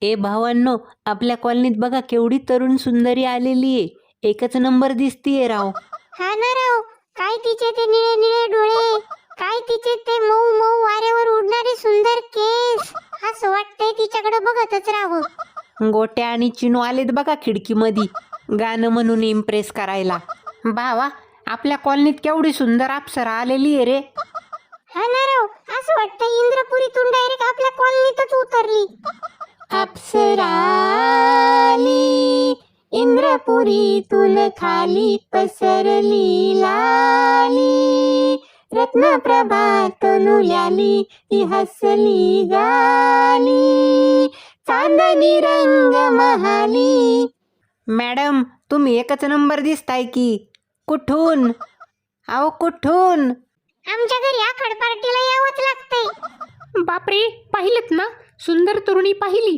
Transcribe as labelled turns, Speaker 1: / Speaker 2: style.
Speaker 1: ए भावांनो, आपल्या कॉलनीत बघा केवढी तरुण सुंदरी आलेली आहे. एकच नंबर दिसतीये राव.
Speaker 2: हा ना राव, काय तिचे ते निळे निळे डोळे, काय तिचे ते मऊ मऊ वाऱ्यावर उडणारे सुंदर केस. असं वाटतंय तिच्याकडे बघतच राहावं.
Speaker 1: गोट्या आणि चिनू आलेत बघा खिडकीमध्ये गाणं म्हणून इम्प्रेस करायला. भावा, आपल्या कॉलनीत केवढी सुंदर अप्सरा आलेली आहे रे.
Speaker 2: हा ना राव, असं वाटतं इंद्रपुरीतून डायरेक्ट आपल्या कॉलनीतच उतरली.
Speaker 1: अप्सरा आली, इंद्रपुरीतून खाली पसरली लाली, रत्नप्रभात नुल्याली ती हसली गाली, चांदणी रंग महाली. मॅडम, तुम्ही एकच नंबर दिसताय की. कुठून? अहो कुठून?
Speaker 2: आमच्या घरी आखाड पार्टीला यावंच लागतंय.
Speaker 3: बापरे, पाहिलेत ना, सुंदर तरुणी पाहिली.